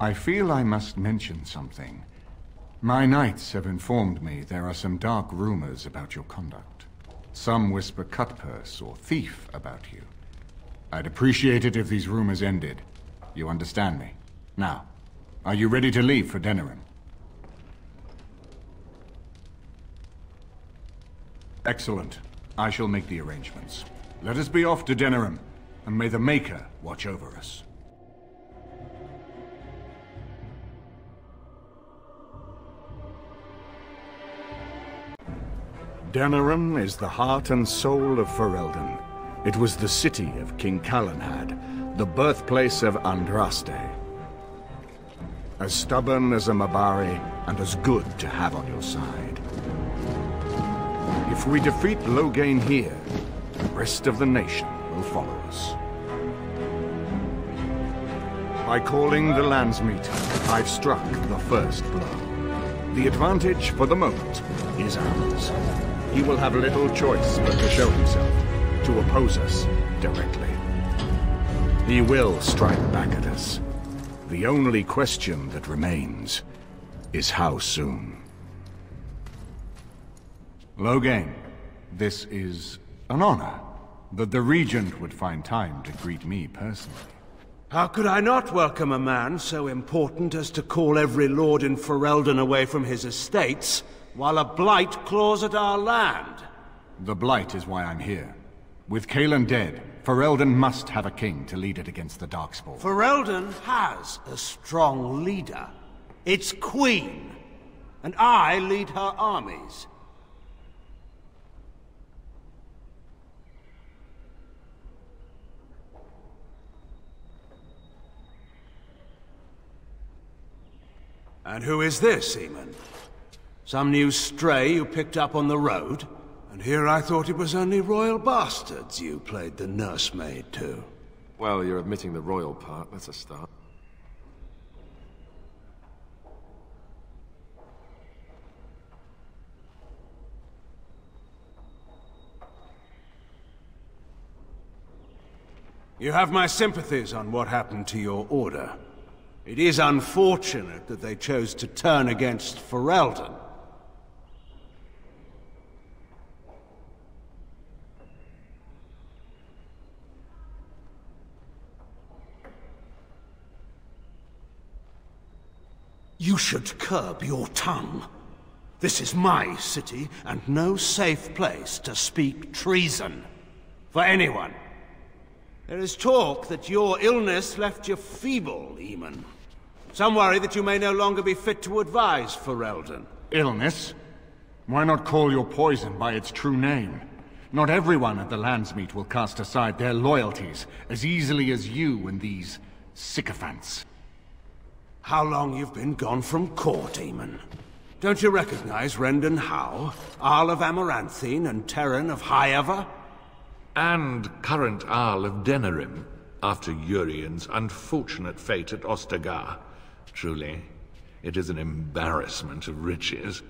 I feel I must mention something. My knights have informed me there are some dark rumors about your conduct. Some whisper cutpurse or thief about you. I'd appreciate it if these rumors ended. You understand me? Now, are you ready to leave for Denerim? Excellent. I shall make the arrangements. Let us be off to Denerim, and may the Maker watch over us. Denerim is the heart and soul of Ferelden. It was the city of King Calenhad, the birthplace of Andraste. As stubborn as a Mabari, and as good to have on your side. If we defeat Loghain here, the rest of the nation will follow us. By calling the Landsmeet, I've struck the first blow. The advantage, for the moment, is ours. He will have little choice but to show himself, to oppose us directly. He will strike back at us. The only question that remains is how soon. Loghain, this is an honor that the Regent would find time to greet me personally. How could I not welcome a man so important as to call every lord in Ferelden away from his estates, while a blight claws at our land? The blight is why I'm here. With Cailan dead, Ferelden must have a king to lead it against the Darkspawn. Ferelden has a strong leader. Its queen. And I lead her armies. And who is this, Eamon? Some new stray you picked up on the road? And here I thought it was only royal bastards you played the nursemaid to. Well, you're admitting the royal part. That's a start. You have my sympathies on what happened to your order. It is unfortunate that they chose to turn against Ferelden. You should curb your tongue. This is my city, and no safe place to speak treason. For anyone. There is talk that your illness left you feeble, Eamon. Some worry that you may no longer be fit to advise Ferelden. Illness? Why not call your poison by its true name? Not everyone at the Landsmeet will cast aside their loyalties as easily as you and these sycophants. How long you've been gone from court, Eamon? Don't you recognize Rendon Howe, Arl of Amaranthine, and Terran of Highever? And current Arl of Denerim, after Urien's unfortunate fate at Ostagar. Truly, it is an embarrassment of riches.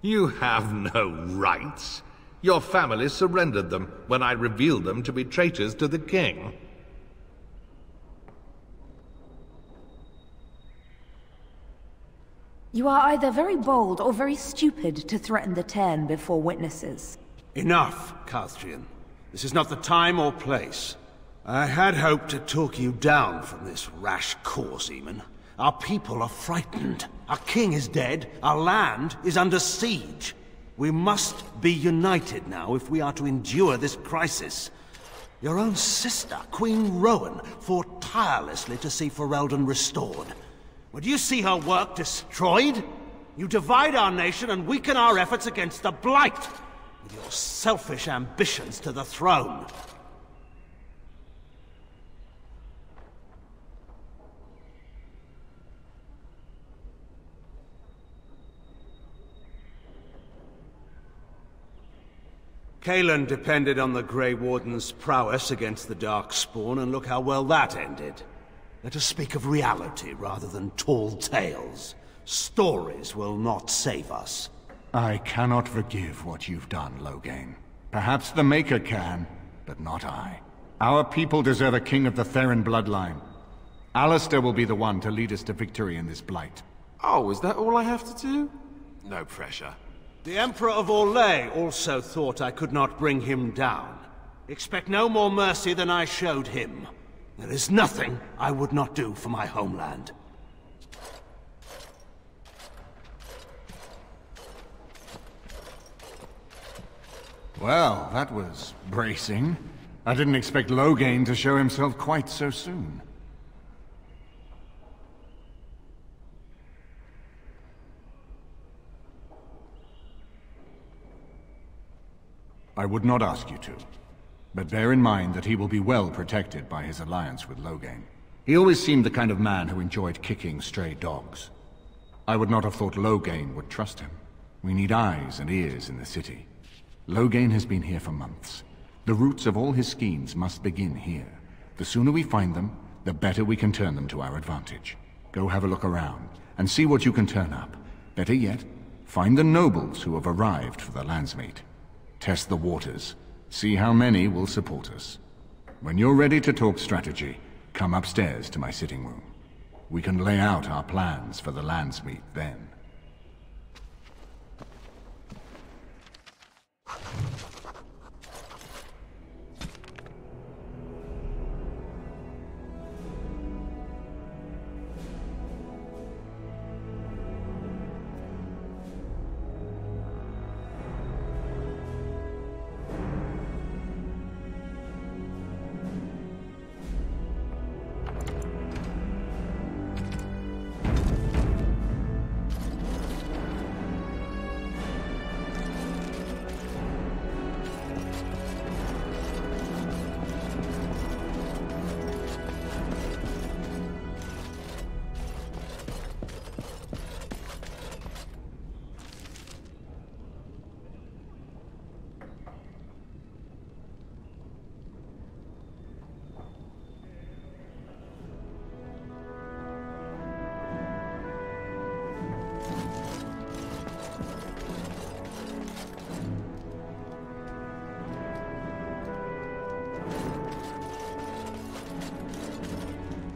You have no rights. Your family surrendered them when I revealed them to be traitors to the king. You are either very bold or very stupid to threaten the Ten before witnesses. Enough, Carthrian. This is not the time or place. I had hoped to talk you down from this rash course, Eamon. Our people are frightened. Our king is dead. Our land is under siege. We must be united now if we are to endure this crisis. Your own sister, Queen Rowan, fought tirelessly to see Ferelden restored. Would you see her work destroyed? You divide our nation and weaken our efforts against the Blight, with your selfish ambitions to the throne. Cailan depended on the Grey Warden's prowess against the Darkspawn, and look how well that ended. Let us speak of reality rather than tall tales. Stories will not save us. I cannot forgive what you've done, Loghain. Perhaps the Maker can, but not I. Our people deserve a king of the Theron bloodline. Alistair will be the one to lead us to victory in this blight. Oh, is that all I have to do? No pressure. The Emperor of Orlais also thought I could not bring him down. Expect no more mercy than I showed him. There is nothing I would not do for my homeland. Well, that was bracing. I didn't expect Loghain to show himself quite so soon. I would not ask you to, but bear in mind that he will be well protected by his alliance with Loghain. He always seemed the kind of man who enjoyed kicking stray dogs. I would not have thought Loghain would trust him. We need eyes and ears in the city. Loghain has been here for months. The roots of all his schemes must begin here. The sooner we find them, the better we can turn them to our advantage. Go have a look around, and see what you can turn up. Better yet, find the nobles who have arrived for the Landsmeet. Test the waters. See how many will support us. When you're ready to talk strategy, come upstairs to my sitting room. We can lay out our plans for the Landsmeet then.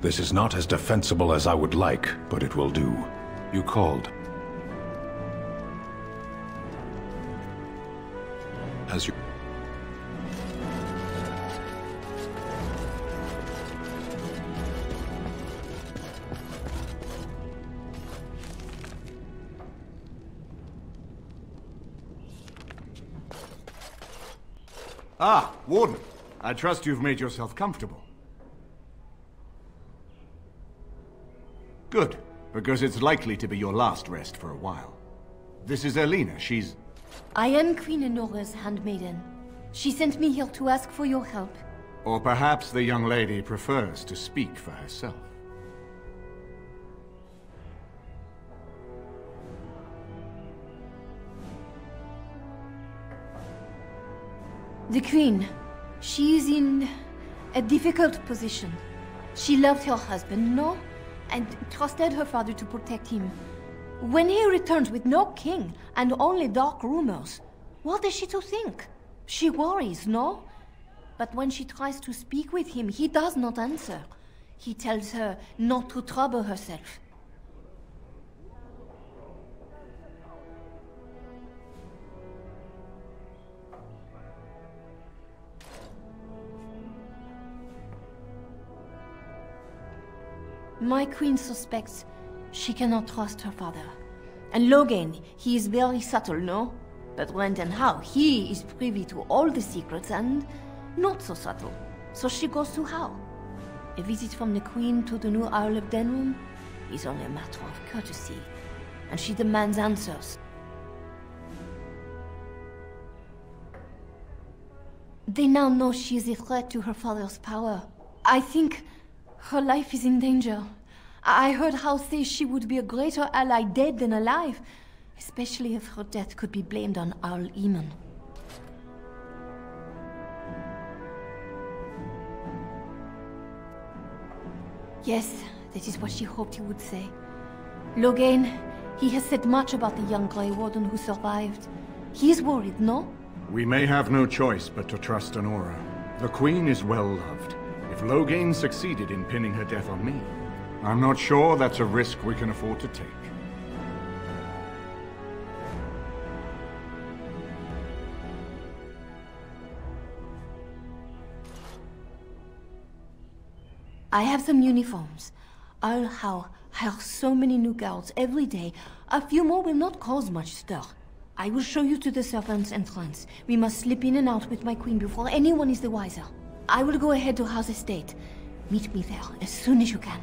This is not as defensible as I would like, but it will do. You called. As you... Ah, Warden. I trust you've made yourself comfortable. Good, because it's likely to be your last rest for a while. This is Erlina, she's... I am Queen Enora's handmaiden. She sent me here to ask for your help. Or perhaps the young lady prefers to speak for herself. The Queen, she is in a difficult position. She loved her husband, no? And trusted her father to protect him. When he returns with no king and only dark rumors, what is she to think? She worries, no? But when she tries to speak with him, he does not answer. He tells her not to trouble herself. My queen suspects she cannot trust her father. And Loghain, he is very subtle, no? But when and how, he is privy to all the secrets and not so subtle. So she goes to how? A visit from the queen to the new Isle of Denrum is only a matter of courtesy. And she demands answers. They now know she is a threat to her father's power. I think her life is in danger. I heard Howe say she would be a greater ally dead than alive, especially if her death could be blamed on Arl Eamon. Yes, that is what she hoped he would say. Logain, he has said much about the young Grey Warden who survived. He is worried, no? We may have no choice but to trust Honora. The Queen is well loved. If Logain succeeded in pinning her death on me, I'm not sure that's a risk we can afford to take. I have some uniforms. I'll hire so many new guards every day. A few more will not cause much stir. I will show you to the servants' entrance. We must slip in and out with my queen before anyone is the wiser. I will go ahead to House Estate. Meet me there as soon as you can.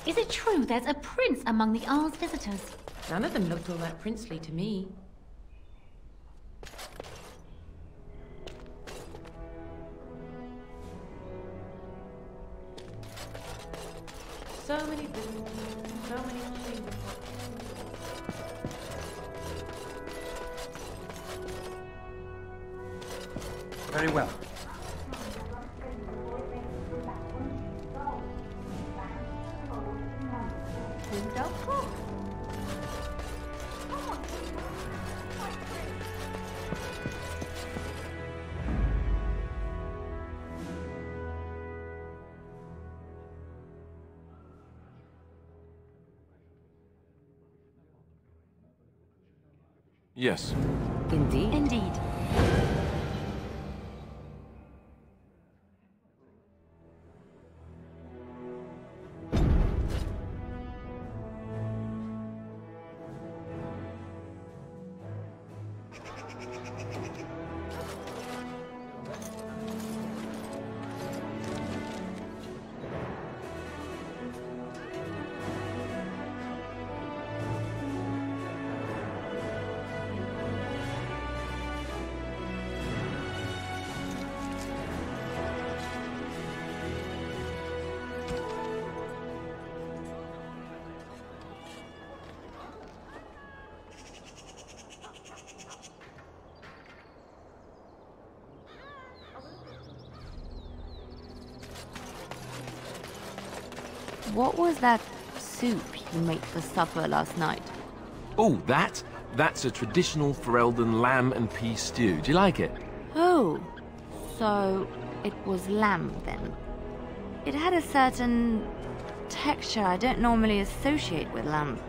Is it true there's a prince among the Isle's visitors? None of them looked all that princely to me. So many visitors, so many chambers. Very well. Yes. Indeed. Indeed. What was that soup you made for supper last night? Oh, that's a traditional Ferelden lamb and pea stew. Do you like it? Oh, so it was lamb then. It had a certain texture I don't normally associate with lamb.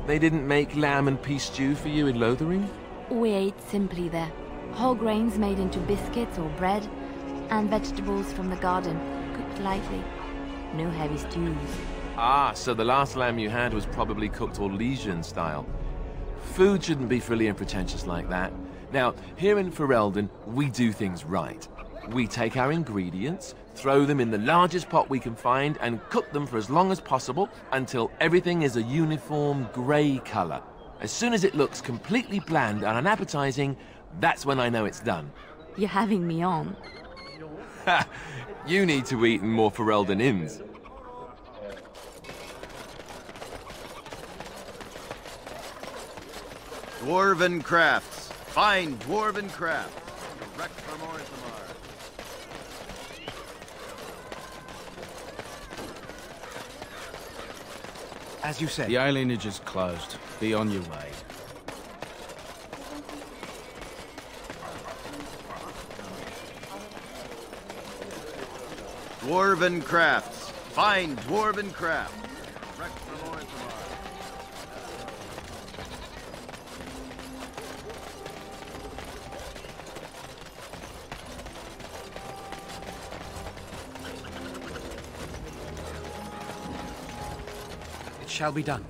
They didn't make lamb and pea stew for you in Lothering? We ate simply there. Whole grains made into biscuits or bread, and vegetables from the garden, cooked lightly. No heavy stews. Ah, so the last lamb you had was probably cooked Orlesian style. Food shouldn't be frilly and pretentious like that. Now, here in Ferelden, we do things right. We take our ingredients, throw them in the largest pot we can find, and cook them for as long as possible until everything is a uniform grey colour. As soon as it looks completely bland and unappetizing, that's when I know it's done. You're having me on. Ha! You need to eat in more Ferelden inns. Dwarven crafts. Fine dwarven crafts. Direct from Orzammar. As you said. The alienage is closed. Be on your way. Dwarven crafts. Find dwarven craft. It shall be done.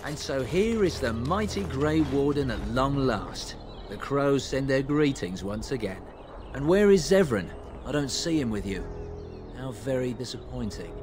And so here is the mighty Grey Warden at long last. The crows send their greetings once again. And where is Zevran? I don't see him with you. How very disappointing.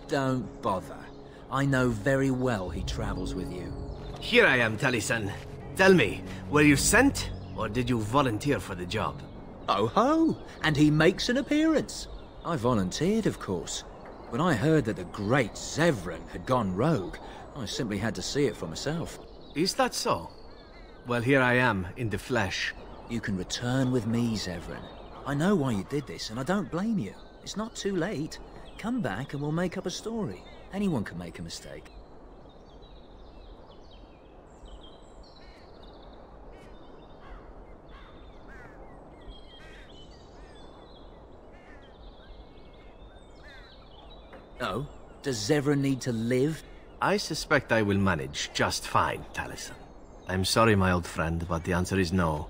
Don't bother. I know very well he travels with you. Here I am, Taliesin. Tell me, were you sent, or did you volunteer for the job? Oh ho! And he makes an appearance. I volunteered, of course. When I heard that the great Zevran had gone rogue, I simply had to see it for myself. Is that so? Well, here I am, in the flesh. You can return with me, Zevran. I know why you did this, and I don't blame you. It's not too late. Come back and we'll make up a story. Anyone can make a mistake. Oh? Does Zevran need to live? I suspect I will manage just fine, Taliesin. I'm sorry, my old friend, but the answer is no.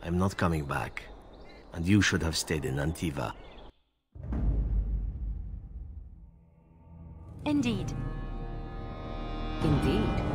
I'm not coming back. And you should have stayed in Antiva. Indeed. Indeed.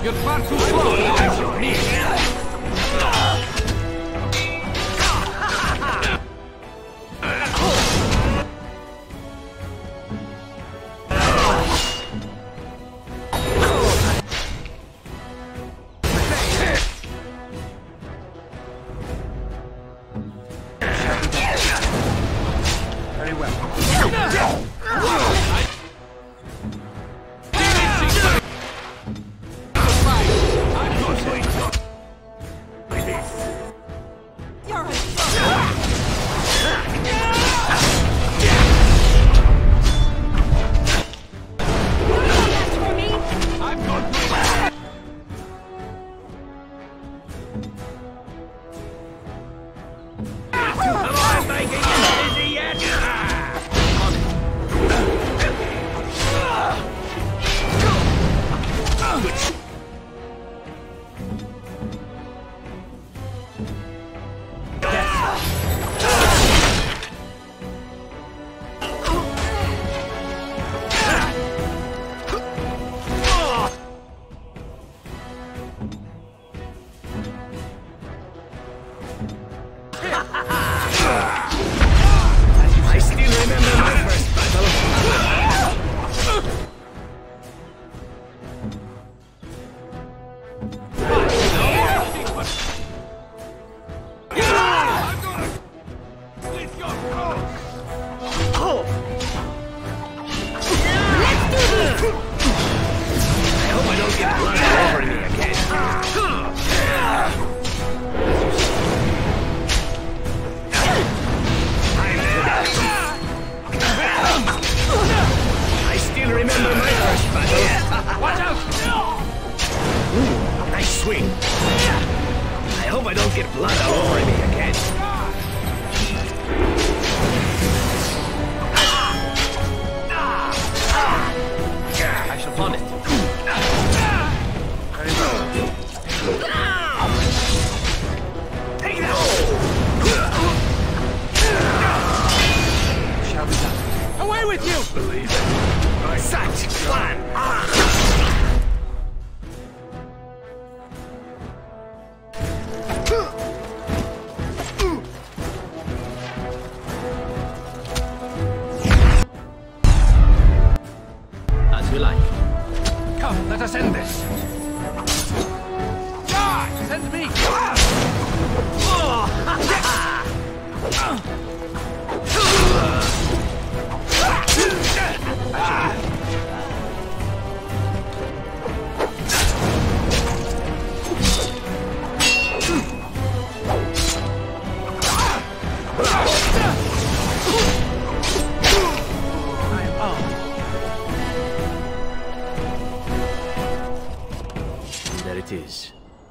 You're far too slow.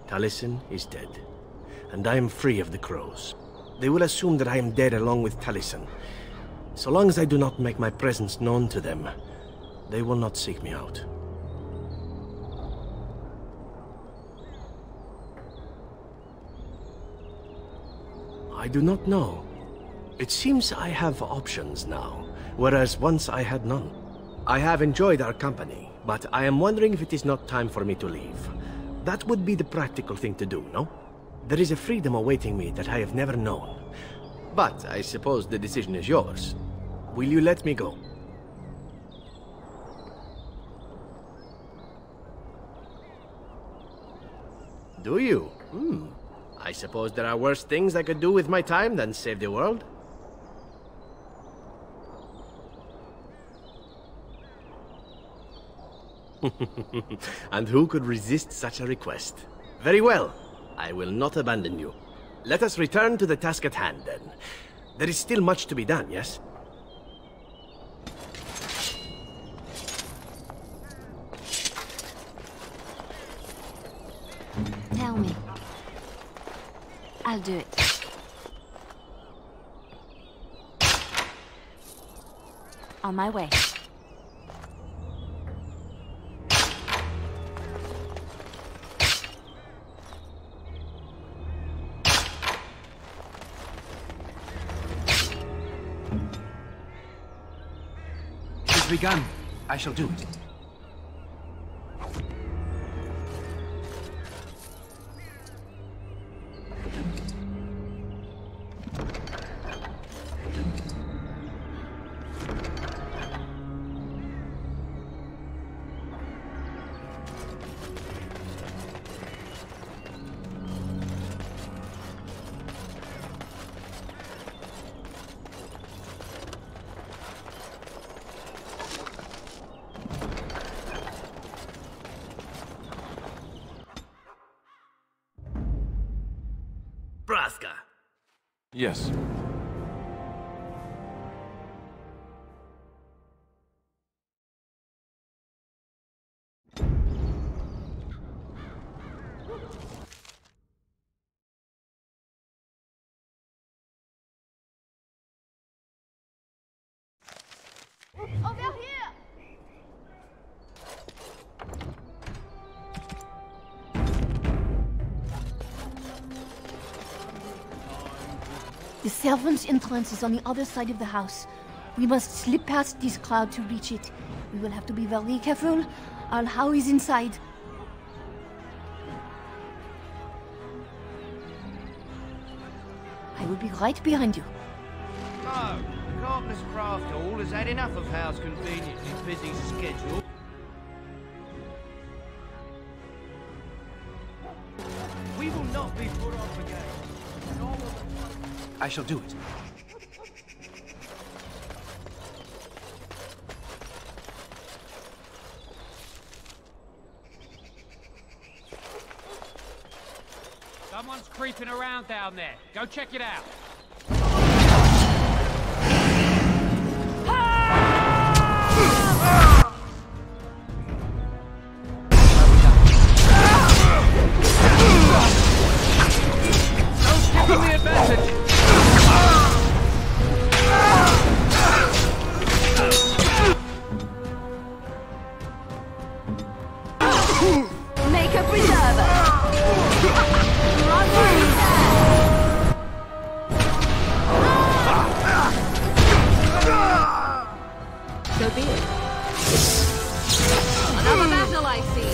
Taliesin is dead, and I am free of the crows. They will assume that I am dead along with Taliesin. So long as I do not make my presence known to them, they will not seek me out. I do not know. It seems I have options now, whereas once I had none. I have enjoyed our company, but I am wondering if it is not time for me to leave. That would be the practical thing to do, no? There is a freedom awaiting me that I have never known. But I suppose the decision is yours. Will you let me go? Do you? I suppose there are worse things I could do with my time than save the world. And who could resist such a request? Very well. I will not abandon you. Let us return to the task at hand, then. There is still much to be done, yes? Tell me. I'll do it. On my way. Begun. I shall do it. master. Yes. Over here! The servants' entrance is on the other side of the house. We must slip past this crowd to reach it. We will have to be very careful. Al-How is inside. I will be right behind you. No, Carpenter's Craft Hall has had enough of Hal's conveniently busy schedule. We will not be put off again. I shall do it. Someone's creeping around down there. Go check it out. Don't give me the advantage. Make a preserver. Run where you can. So be it. Another battle I see.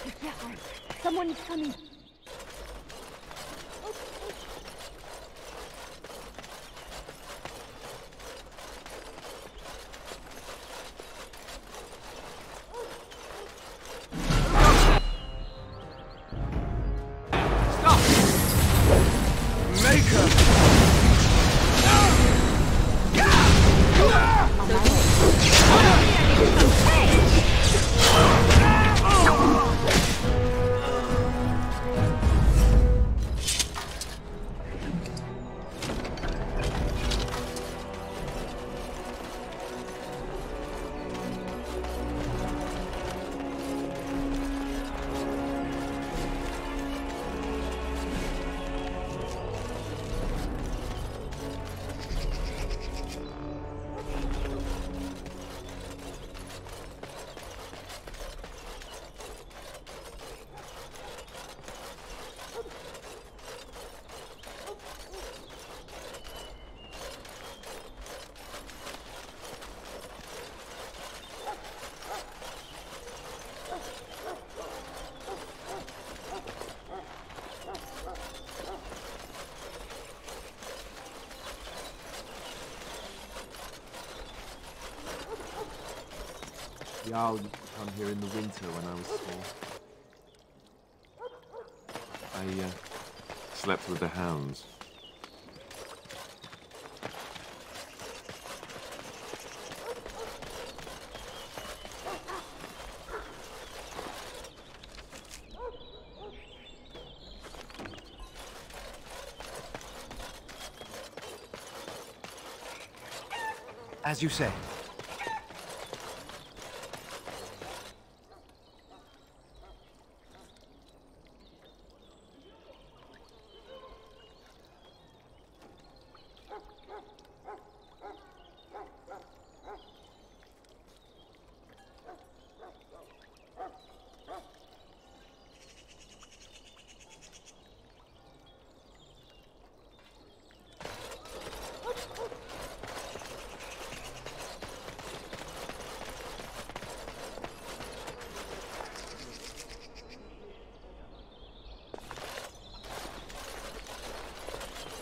Be careful. Someone is coming. Jarl used to come here in the winter when I was small. I slept with the hounds. As you say.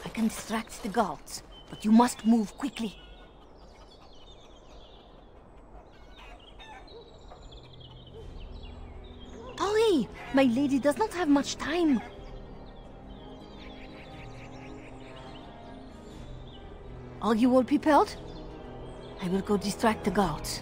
I can distract the guards, but you must move quickly. Hurry! My lady does not have much time. Are you all prepared? I will go distract the guards.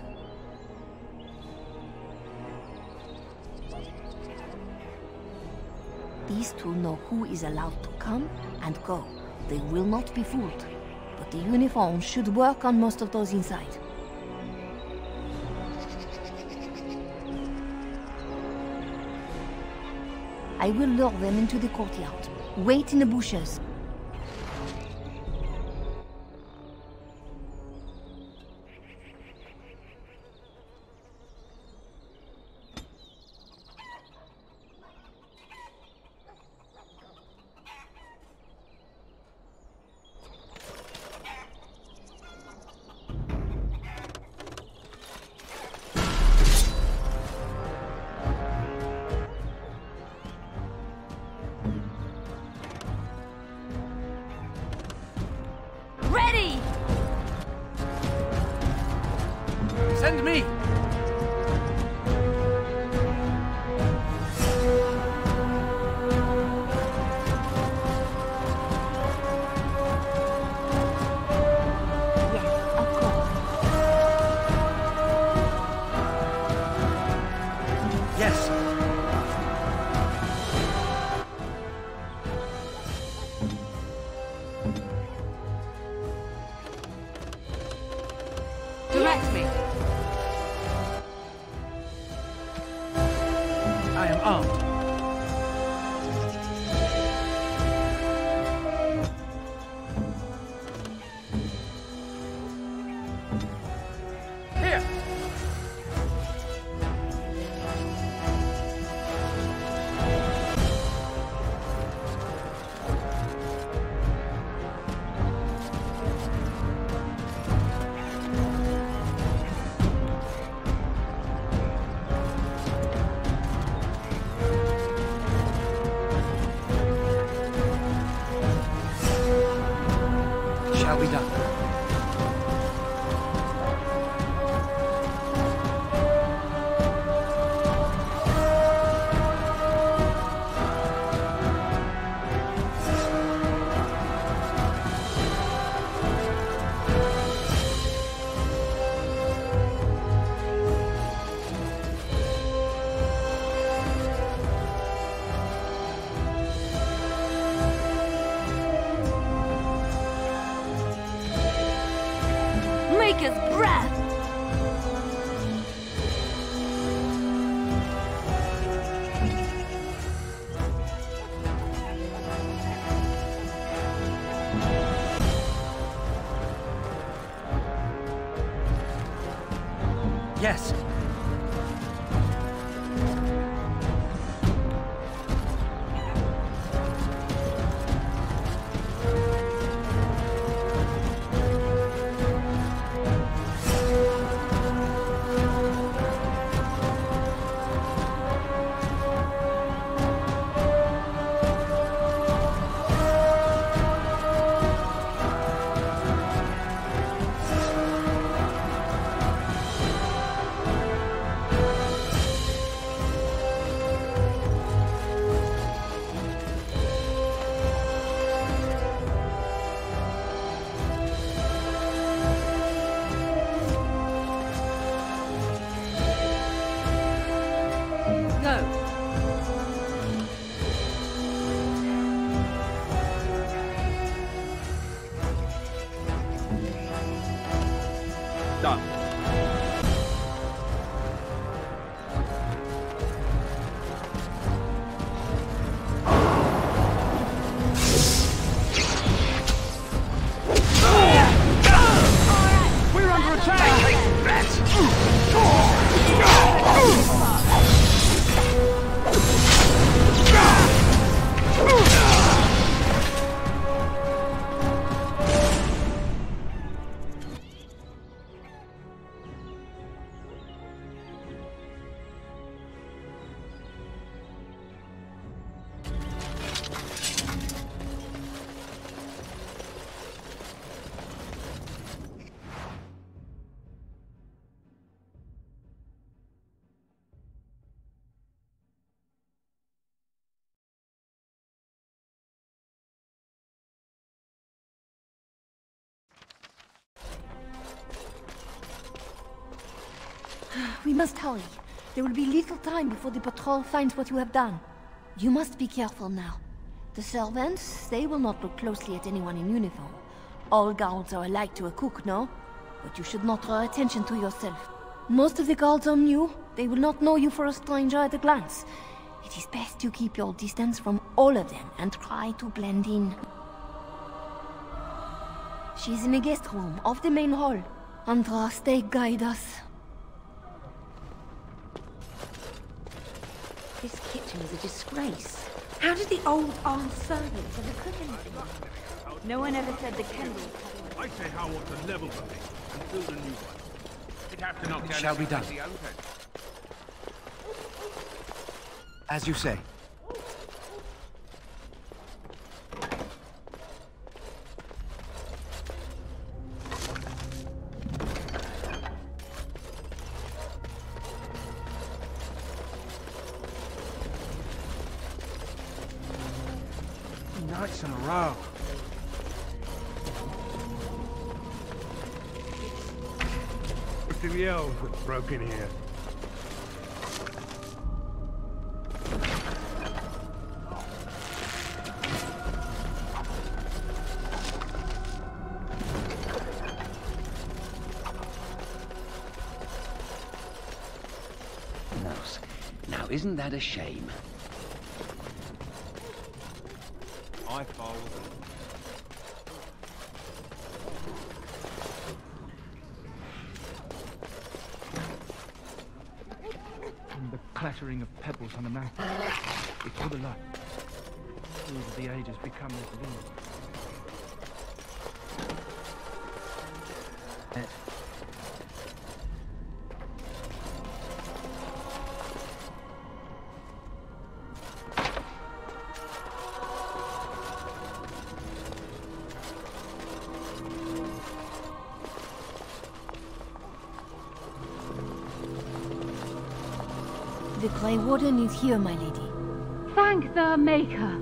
These two know who is allowed to come and go. They will not be fooled, but the uniform should work on most of those inside. I will lure them into the courtyard. Wait in the bushes. Ready! Send me! Yes. Direct me. I am armed. Here. Shall be done. Maker's breath! Yes. We must hurry. There will be little time before the patrol finds what you have done. You must be careful now. The servants, they will not look closely at anyone in uniform. All guards are alike to a cook, no? But you should not draw attention to yourself. Most of the guards are new. They will not know you for a stranger at a glance. It is best to keep your distance from all of them and try to blend in. She's in the guest room, off the main hall. Andraste, guide us. This kitchen is a disgrace. How did the old armed servants ever cook anything? No one ever said the candles. I say how what to level the thing and build a new one. We'd have to knock It down shall be done. the open. As you say. Nights in a row. Must be the elves that broke in here. Now, isn't that a shame? I fold. And the clattering of pebbles on the mountain before the light. Through the ages become resilient. The Grey Warden is here, my lady. Thank the Maker.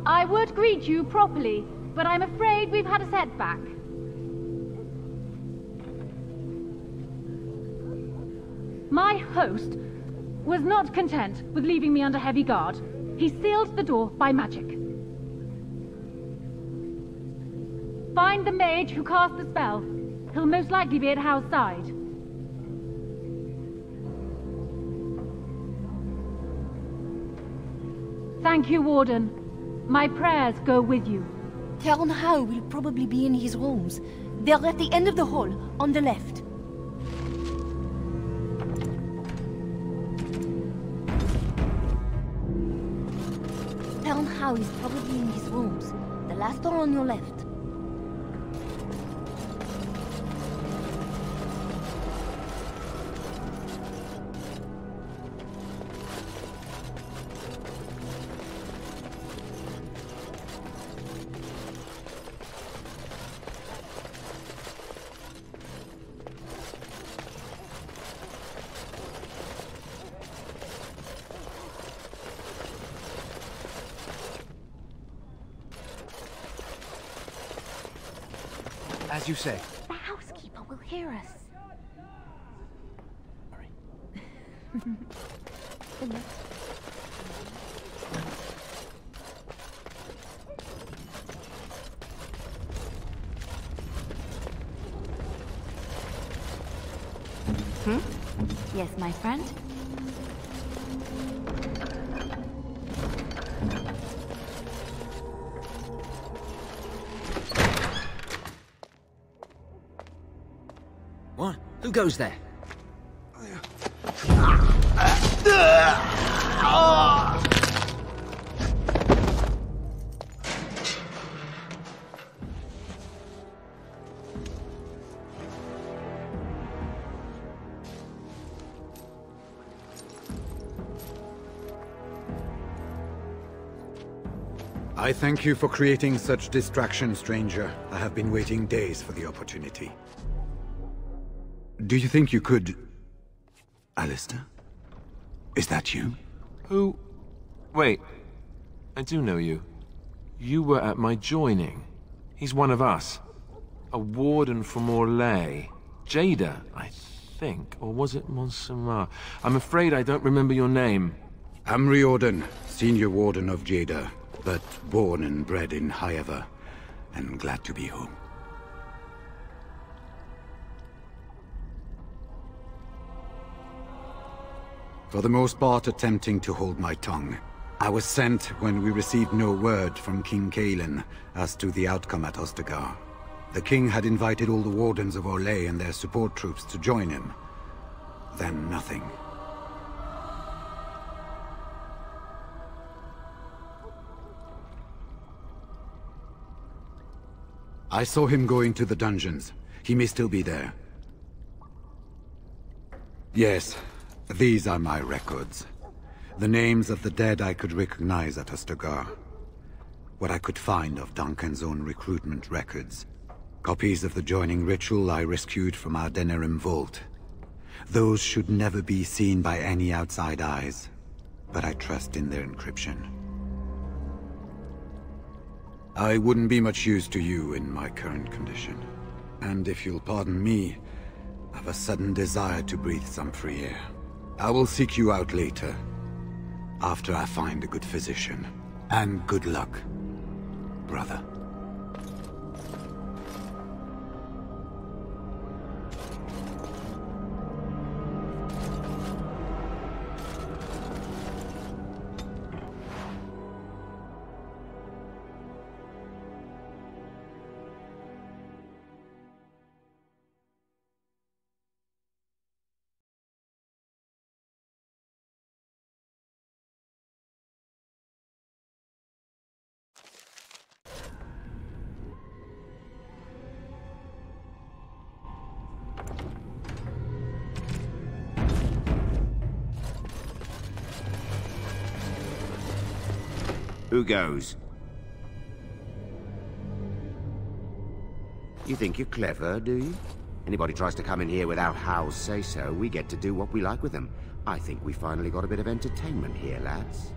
I would greet you properly, but I'm afraid we've had a setback. My host was not content with leaving me under heavy guard. He sealed the door by magic. Find the mage who cast the spell. He'll most likely be at Howe's side. Thank you, Warden. My prayers go with you. Count Howe will probably be in his rooms. They're at the end of the hall, on the left. Count Howe is probably in his rooms. The last door on your left. As you say. The housekeeper will hear us. Yes, my friend? What? Who goes there? I thank you for creating such distraction, stranger. I have been waiting days for the opportunity. Do you think you could... Alistair? Is that you? Who? Wait. I do know you. You were at my joining. He's one of us. A warden from Orlais. Jada, I think. Or was it Montsemar? I'm afraid I don't remember your name. I'm Riordan, Senior Warden of Jada, but born and bred in Highever, and glad to be home. For the most part, attempting to hold my tongue. I was sent when we received no word from King Kaelin as to the outcome at Ostagar. The king had invited all the wardens of Orlais and their support troops to join him. Then nothing. I saw him going to the dungeons. He may still be there. Yes, these are my records. The names of the dead I could recognize at Ostagar. What I could find of Duncan's own recruitment records. Copies of the joining ritual I rescued from our Denerim vault. Those should never be seen by any outside eyes, but I trust in their encryption. I wouldn't be much use to you in my current condition. And if you'll pardon me, I've a sudden desire to breathe some free air. I will seek you out later, after I find a good physician. And good luck, brother. Who goes? You think you're clever, do you? Anybody tries to come in here without Hal's say-so, we get to do what we like with them. I think we finally got a bit of entertainment here, lads.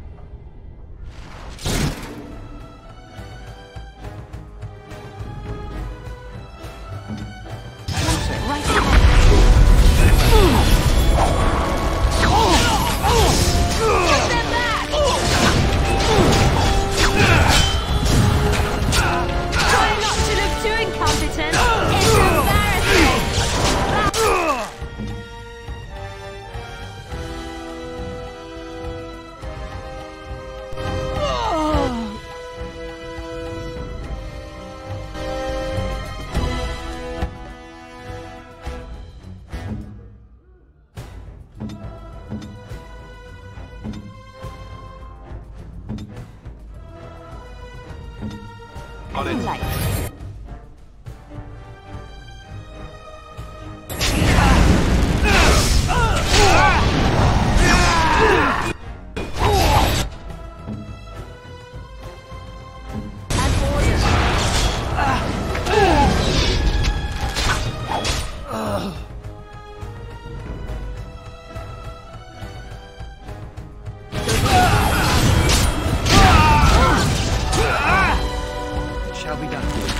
Shall be done.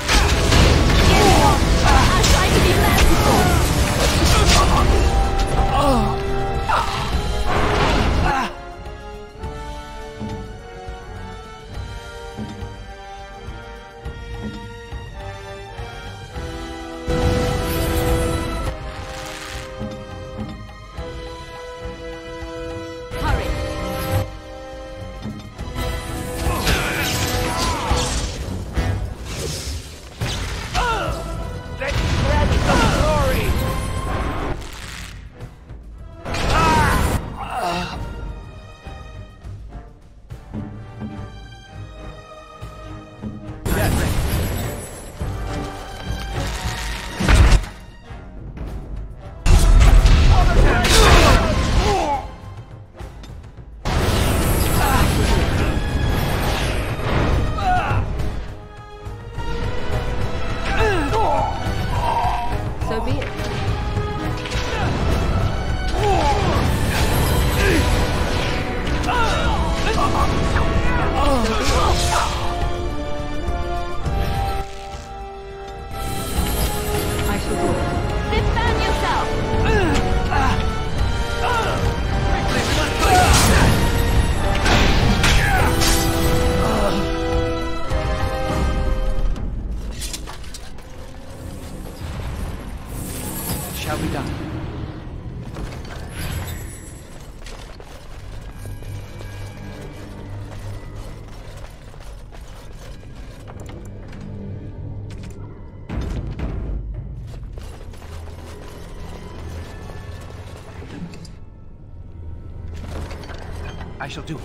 I shall do it.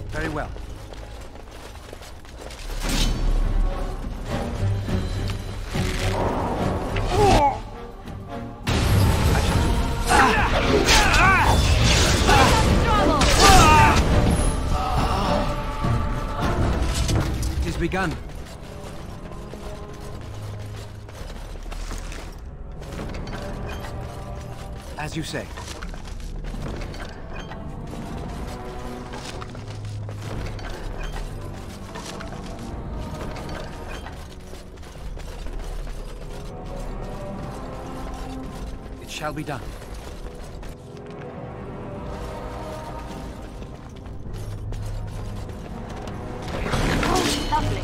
Very well. It is begun. As you say. It shall be done. Lovely.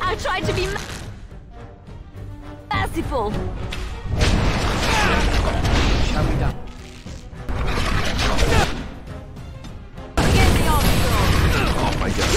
I tried to be merciful. Shall be done. Oh my god.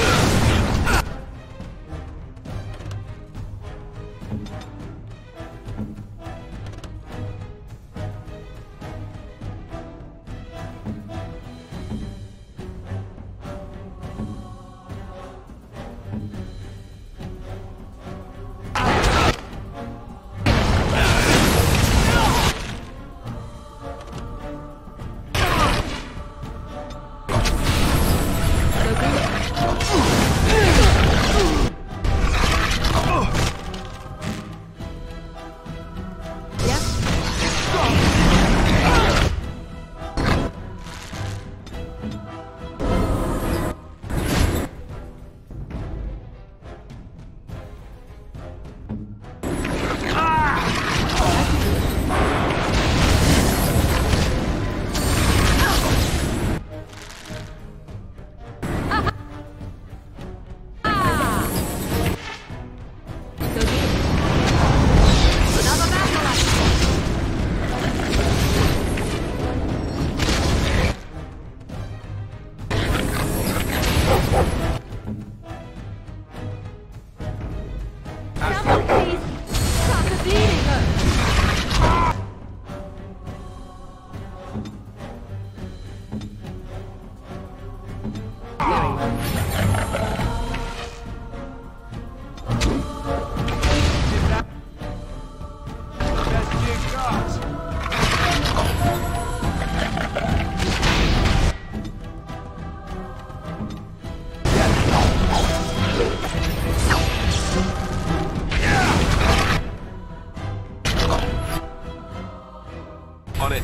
On it.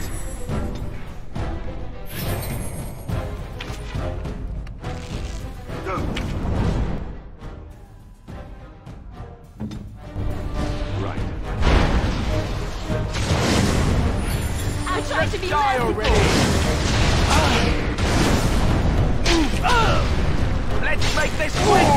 Right. I tried to be Die already! Let's make this quick!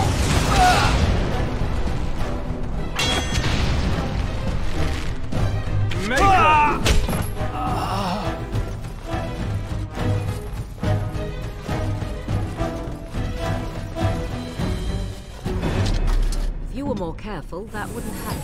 If you were more careful, that wouldn't happen.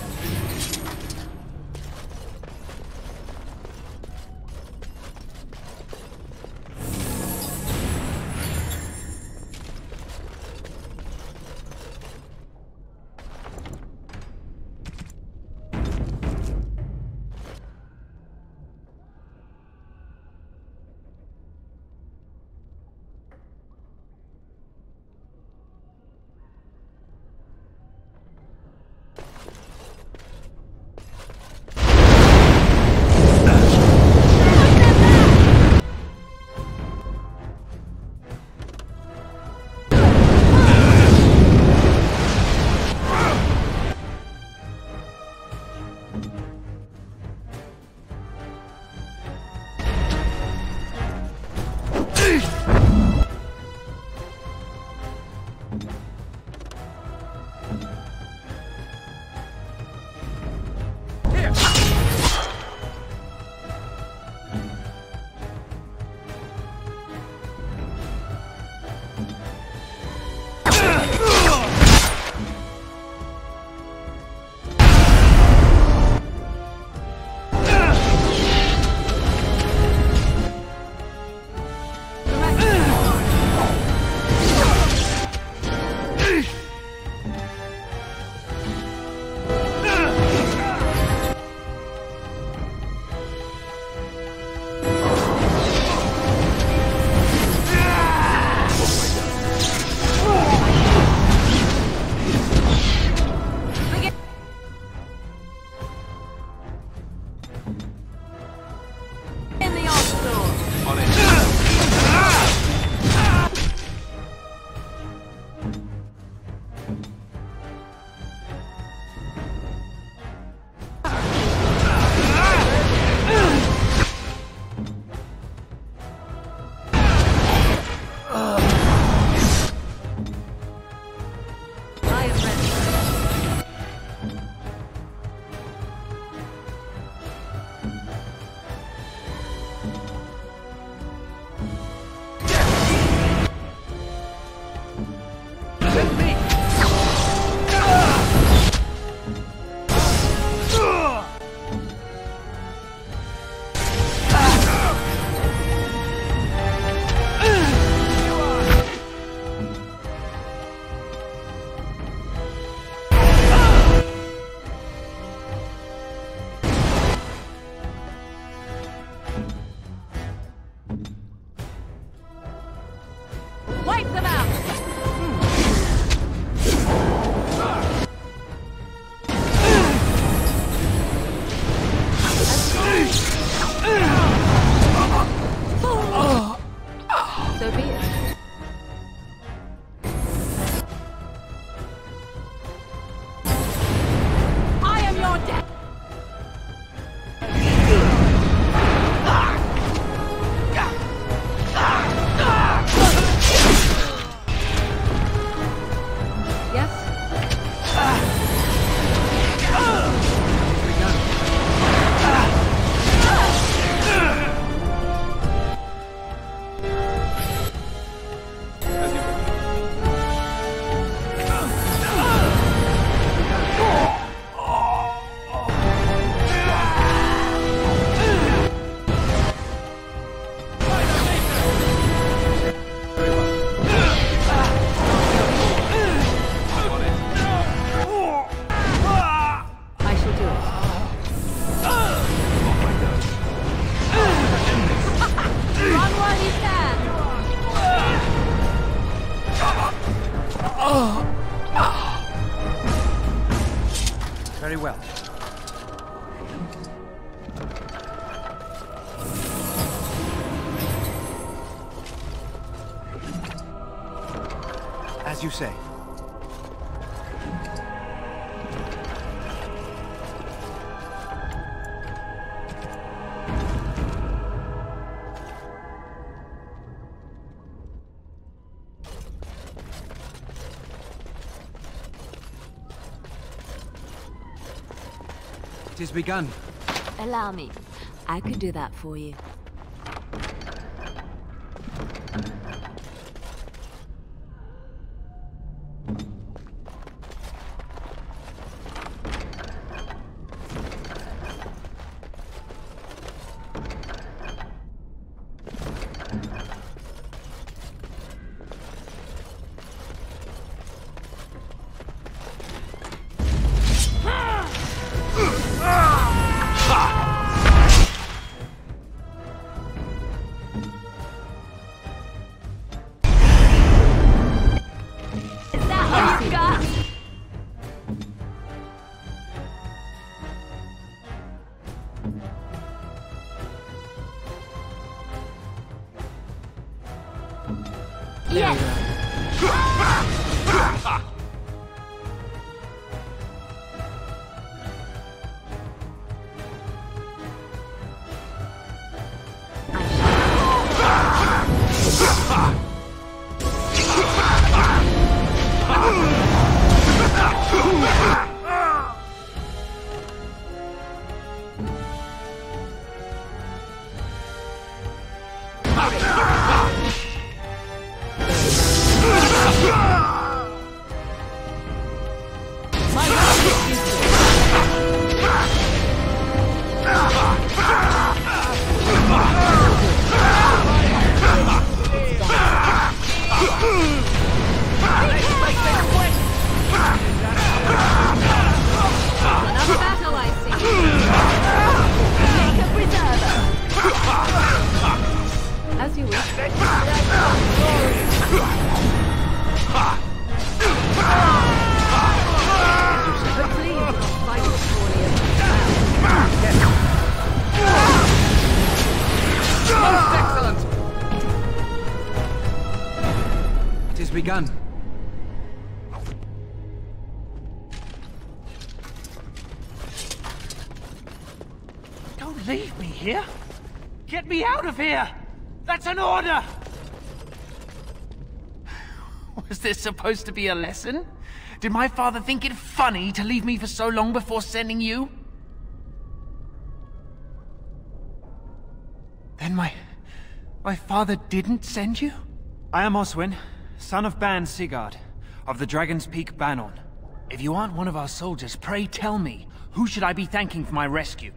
Very well. As you say. It is begun. Allow me. I could do that for you. Begun. Don't leave me here. Get me out of here. That's an order. Was this supposed to be a lesson? Did my father think it funny to leave me for so long before sending you? Then my father didn't send you? I am Oswin, son of Ban Sigurd, of the Dragon's Peak Banon. If you aren't one of our soldiers, pray tell me, who should I be thanking for my rescue?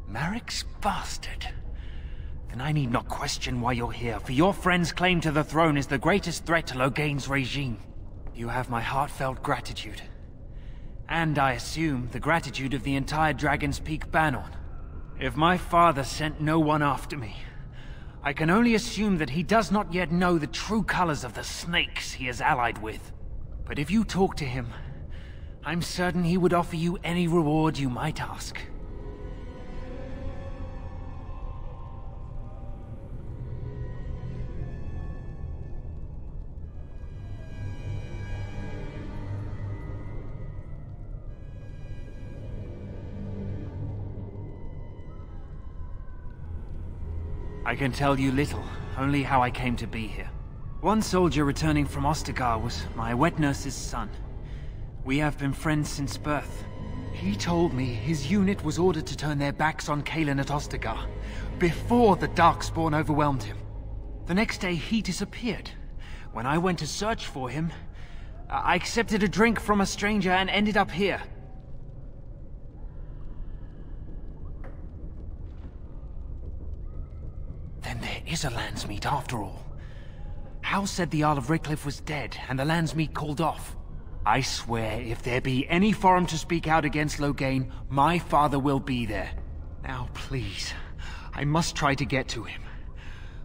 Marik's bastard. Then I need not question why you're here, for your friend's claim to the throne is the greatest threat to Logain's regime. You have my heartfelt gratitude. And I assume the gratitude of the entire Dragon's Peak Banon. If my father sent no one after me, I can only assume that he does not yet know the true colors of the snakes he is allied with. But if you talk to him, I'm certain he would offer you any reward you might ask. I can tell you little, only how I came to be here. One soldier returning from Ostagar was my wet nurse's son. We have been friends since birth. He told me his unit was ordered to turn their backs on Kalen at Ostagar, before the Darkspawn overwhelmed him. The next day he disappeared. When I went to search for him, I accepted a drink from a stranger and ended up here. Then there is a Landsmeet after all. Hal said the Jarl of Redcliffe was dead, and the Landsmeet called off. I swear, if there be any forum to speak out against Logain, my father will be there. Now, please, I must try to get to him.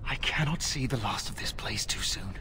I cannot see the last of this place too soon.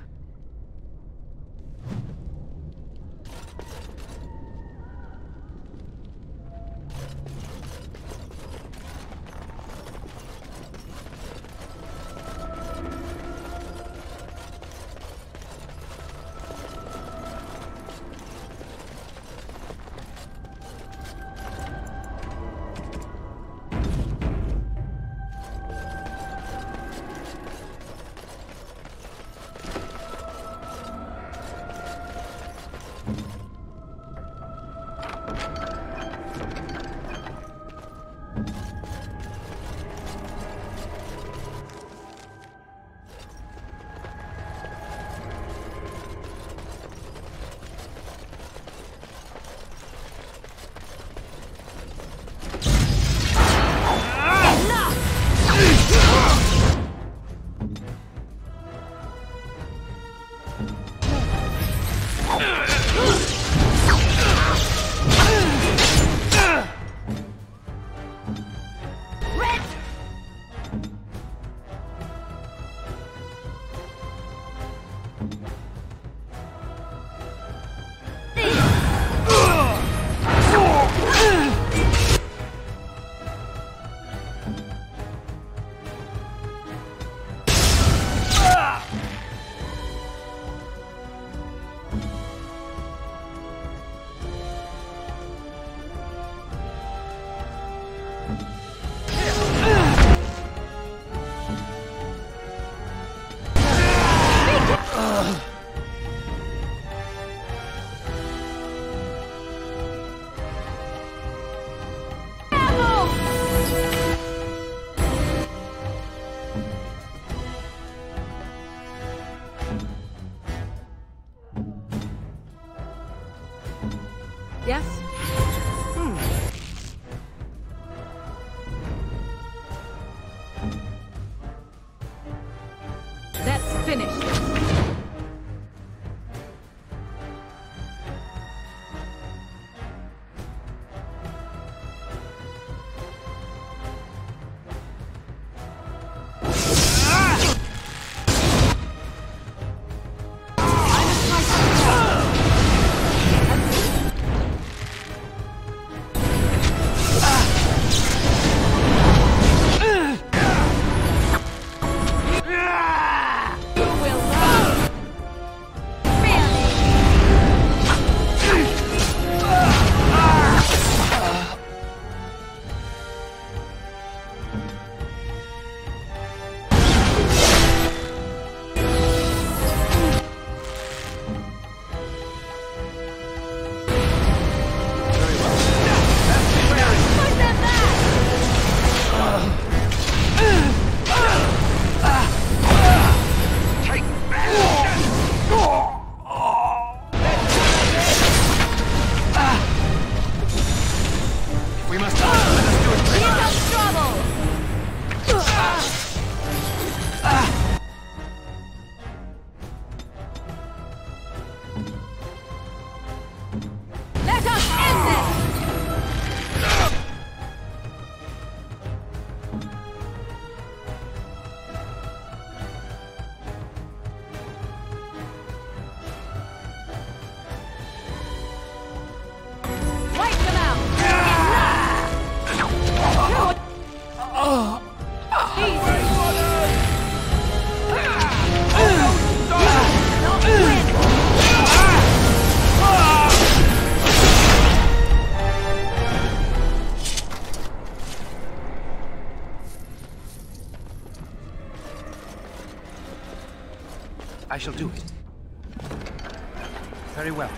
Yes? Let's finish this. I shall do it. Very well.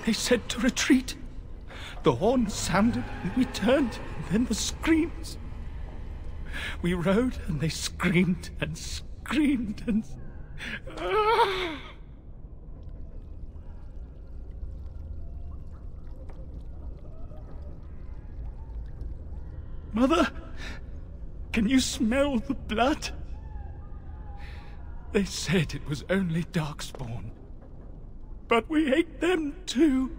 They said to retreat. The horn sounded, and we turned, and then the screams. We rode, and they screamed and screamed and... Mother, Can you smell the blood? They said it was only Darkspawn. But we ate them too.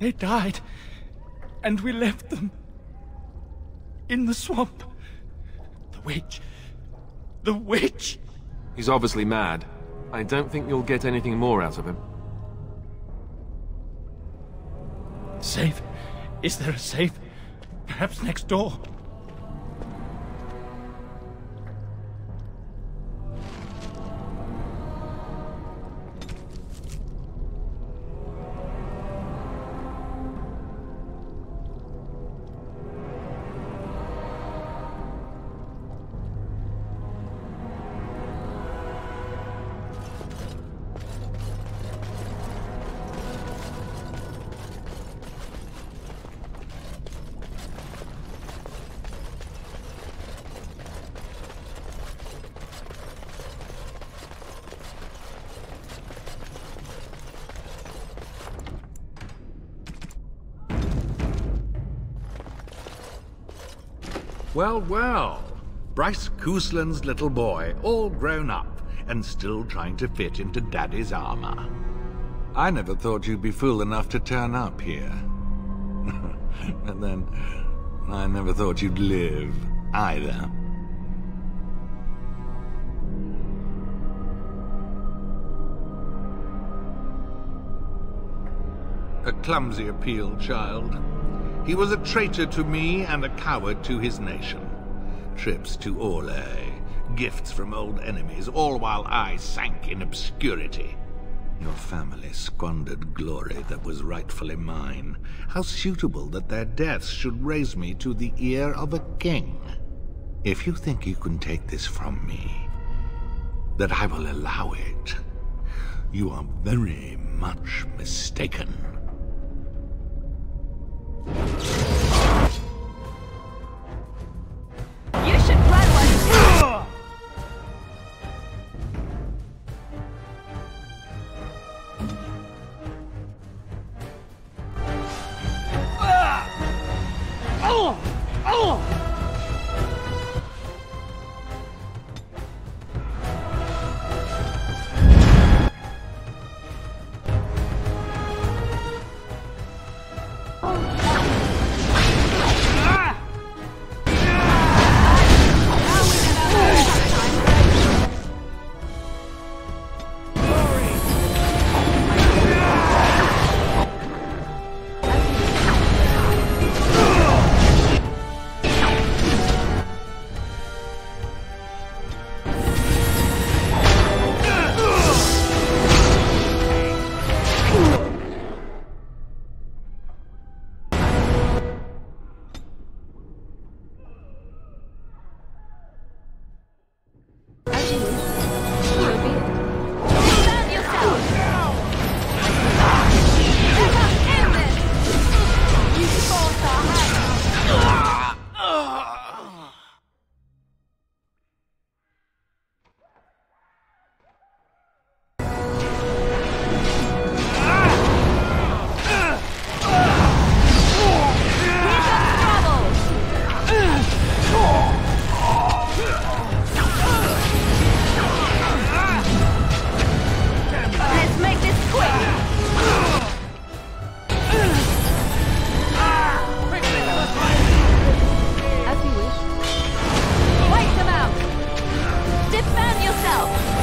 They died, and we left them in the swamp. The witch. The witch! He's obviously mad. I don't think you'll get anything more out of him. Safe? Is there a safe? Perhaps next door? Well, well. Bryce Cousland's little boy, all grown up, and still trying to fit into Daddy's armor. I never thought you'd be fool enough to turn up here. And then, I never thought you'd live, either. A clumsy appeal, child. He was a traitor to me and a coward to his nation. Trips to Orlais, gifts from old enemies, all while I sank in obscurity. Your family squandered glory that was rightfully mine. How suitable that their deaths should raise me to the ear of a king. If you think you can take this from me, that I will allow it, you are very much mistaken. You should run one. Defend yourself!